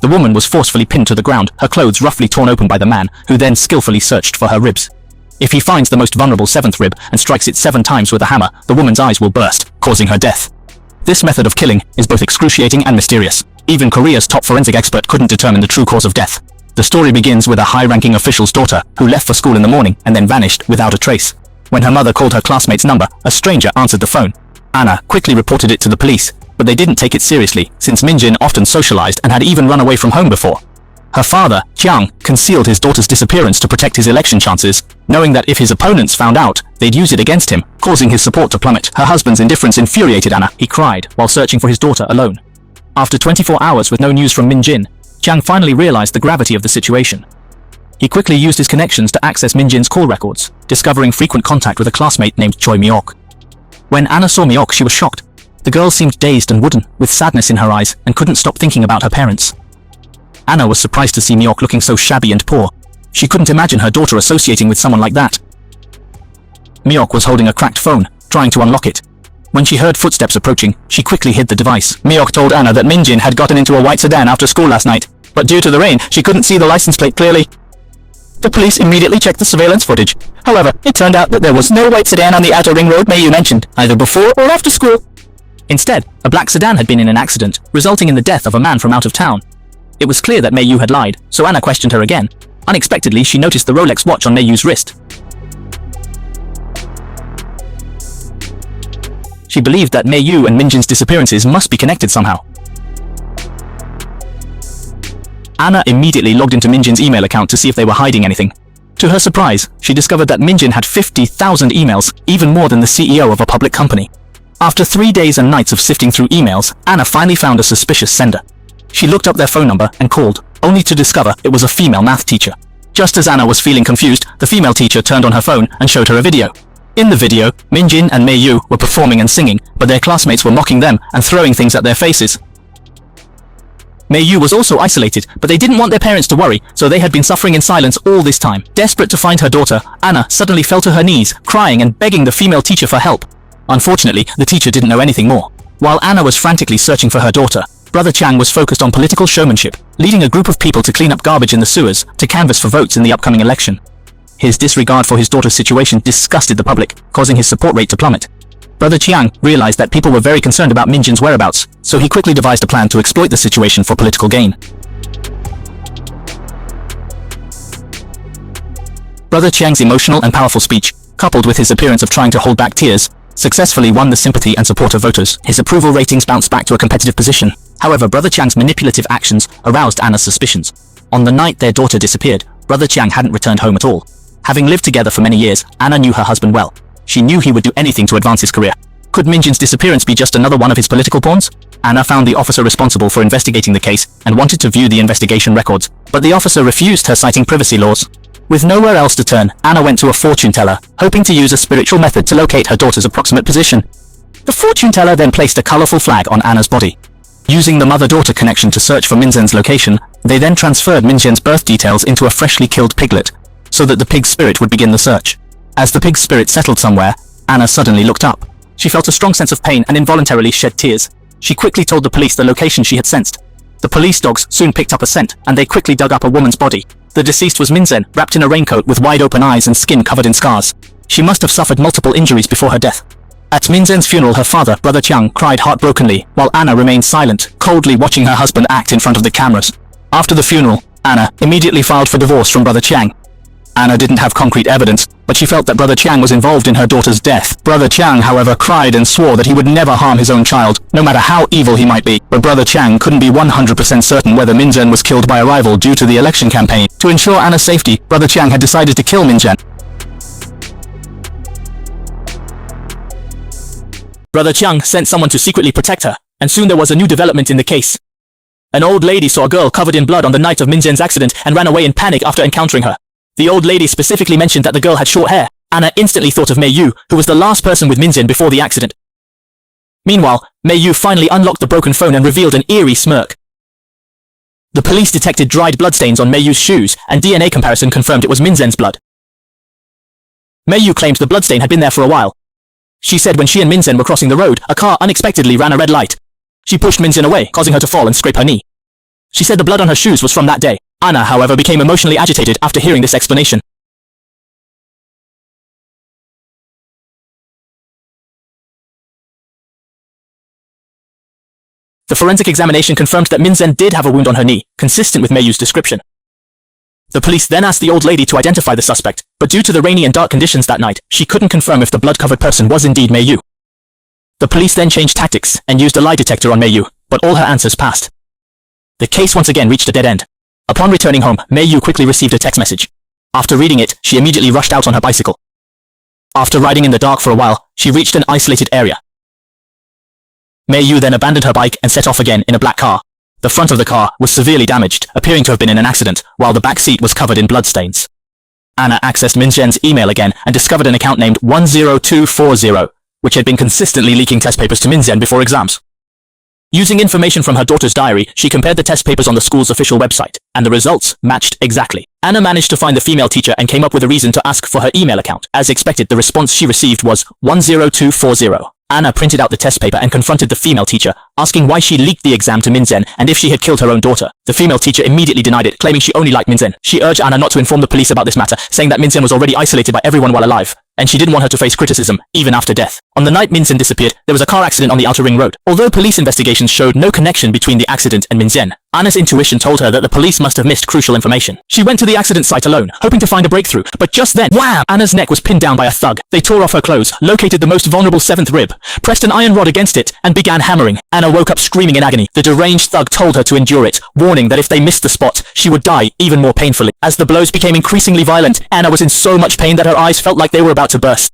The woman was forcefully pinned to the ground, her clothes roughly torn open by the man, who then skillfully searched for her ribs. If he finds the most vulnerable seventh rib and strikes it 7 times with a hammer, the woman's eyes will burst, causing her death. This method of killing is both excruciating and mysterious. Even Korea's top forensic expert couldn't determine the true cause of death. The story begins with a high-ranking official's daughter, who left for school in the morning and then vanished without a trace. When her mother called her classmate's number, a stranger answered the phone. Anna quickly reported it to the police, but they didn't take it seriously, since Min-jin often socialized and had even run away from home before. Her father, Chiang, concealed his daughter's disappearance to protect his election chances, knowing that if his opponents found out, they'd use it against him, causing his support to plummet. Her husband's indifference infuriated Anna. He cried while searching for his daughter alone. After 24 hours with no news from Min-jin, Chiang finally realized the gravity of the situation. He quickly used his connections to access Min-jin's call records, discovering frequent contact with a classmate named Choi Mi-ok. When Anna saw Mi-ok, she was shocked. The girl seemed dazed and wooden, with sadness in her eyes, and couldn't stop thinking about her parents. Anna was surprised to see Mi-ok looking so shabby and poor. She couldn't imagine her daughter associating with someone like that. Mi-ok was holding a cracked phone, trying to unlock it. When she heard footsteps approaching, she quickly hid the device. Mi-ok told Anna that Min-jin had gotten into a white sedan after school last night, but due to the rain, she couldn't see the license plate clearly. The police immediately checked the surveillance footage. However, it turned out that there was no white sedan on the outer ring road Mei-yu mentioned, either before or after school. Instead, a black sedan had been in an accident, resulting in the death of a man from out of town. It was clear that Mei-yu had lied, so Anna questioned her again. Unexpectedly, she noticed the Rolex watch on Mei-yu's wrist. She believed that Mei-yu and Min-jin's disappearances must be connected somehow. Anna immediately logged into Min-jin's email account to see if they were hiding anything. To her surprise, she discovered that Min-jin had 50,000 emails, even more than the CEO of a public company. After 3 days and nights of sifting through emails, Anna finally found a suspicious sender. She looked up their phone number and called, only to discover it was a female math teacher. Just as Anna was feeling confused, the female teacher turned on her phone and showed her a video. In the video, Min-jin and Mei-yu were performing and singing, but their classmates were mocking them and throwing things at their faces. Mei-yu was also isolated, but they didn't want their parents to worry, so they had been suffering in silence all this time. Desperate to find her daughter, Anna suddenly fell to her knees, crying and begging the female teacher for help. Unfortunately, the teacher didn't know anything more. While Anna was frantically searching for her daughter, Brother Chiang was focused on political showmanship, leading a group of people to clean up garbage in the sewers to canvass for votes in the upcoming election. His disregard for his daughter's situation disgusted the public, causing his support rate to plummet. Brother Chiang realized that people were very concerned about Min-jin's whereabouts, so he quickly devised a plan to exploit the situation for political gain. Brother Chiang's emotional and powerful speech, coupled with his appearance of trying to hold back tears, successfully won the sympathy and support of voters. His approval ratings bounced back to a competitive position. However, Brother Chiang's manipulative actions aroused Anna's suspicions. On the night their daughter disappeared, Brother Chiang hadn't returned home at all. Having lived together for many years, Anna knew her husband well. She knew he would do anything to advance his career. Could Min-jin's disappearance be just another one of his political pawns? Anna found the officer responsible for investigating the case and wanted to view the investigation records, but the officer refused her, citing privacy laws. With nowhere else to turn, Anna went to a fortune teller, hoping to use a spiritual method to locate her daughter's approximate position. The fortune teller then placed a colorful flag on Anna's body. Using the mother-daughter connection to search for Min-jin's location, they then transferred Min-jin's birth details into a freshly killed piglet, so that the pig's spirit would begin the search. As the pig's spirit settled somewhere, Anna suddenly looked up. She felt a strong sense of pain and involuntarily shed tears. She quickly told the police the location she had sensed. The police dogs soon picked up a scent, and they quickly dug up a woman's body. The deceased was Min-jin, wrapped in a raincoat with wide-open eyes and skin covered in scars. She must have suffered multiple injuries before her death. At Min-jin's funeral, her father, Brother Chiang, cried heartbrokenly, while Anna remained silent, coldly watching her husband act in front of the cameras. After the funeral, Anna immediately filed for divorce from Brother Chiang. Anna didn't have concrete evidence, but she felt that Brother Chiang was involved in her daughter's death. Brother Chiang, however, cried and swore that he would never harm his own child, no matter how evil he might be. But Brother Chiang couldn't be 100% certain whether Min-jin was killed by a rival due to the election campaign. To ensure Anna's safety, Brother Chiang had decided to kill Min-jin. Brother Chiang sent someone to secretly protect her, and soon there was a new development in the case. An old lady saw a girl covered in blood on the night of Min-jin's accident and ran away in panic after encountering her. The old lady specifically mentioned that the girl had short hair. Anna instantly thought of Mei-yu, who was the last person with Min-jin before the accident. Meanwhile, Mei-yu finally unlocked the broken phone and revealed an eerie smirk. The police detected dried bloodstains on Mei-yu's shoes, and DNA comparison confirmed it was Min-jin's blood. Mei-yu claimed the bloodstain had been there for a while. She said when she and Min-jin were crossing the road, a car unexpectedly ran a red light. She pushed Min-jin away, causing her to fall and scrape her knee. She said the blood on her shoes was from that day. Anna, however, became emotionally agitated after hearing this explanation. The forensic examination confirmed that Minzen did have a wound on her knee, consistent with Meiyu's description. The police then asked the old lady to identify the suspect, but due to the rainy and dark conditions that night, she couldn't confirm if the blood-covered person was indeed Meiyu. The police then changed tactics and used a lie detector on Meiyu, but all her answers passed. The case once again reached a dead end. Upon returning home, Meiyu quickly received a text message. After reading it, she immediately rushed out on her bicycle. After riding in the dark for a while, she reached an isolated area. Meiyu then abandoned her bike and set off again in a black car. The front of the car was severely damaged, appearing to have been in an accident, while the back seat was covered in bloodstains. Anna accessed Minzen's email again and discovered an account named 10240, which had been consistently leaking test papers to Minzen before exams. Using information from her daughter's diary, she compared the test papers on the school's official website, and the results matched exactly. Anna managed to find the female teacher and came up with a reason to ask for her email account. As expected, the response she received was 10240. Anna printed out the test paper and confronted the female teacher, asking why she leaked the exam to Minzen and if she had killed her own daughter. The female teacher immediately denied it, claiming she only liked Minzen. She urged Anna not to inform the police about this matter, saying that Minzen was already isolated by everyone while alive, and she didn't want her to face criticism, even after death. On the night Minzen disappeared, there was a car accident on the outer ring road. Although police investigations showed no connection between the accident and Minzen, Anna's intuition told her that the police must have missed crucial information. She went to the accident site alone, hoping to find a breakthrough, but just then, wham! Anna's neck was pinned down by a thug. They tore off her clothes, located the most vulnerable 7th rib, pressed an iron rod against it, and began hammering. Anna woke up screaming in agony. The deranged thug told her to endure it, warning that if they missed the spot, she would die even more painfully. As the blows became increasingly violent, Anna was in so much pain that her eyes felt like they were about to burst.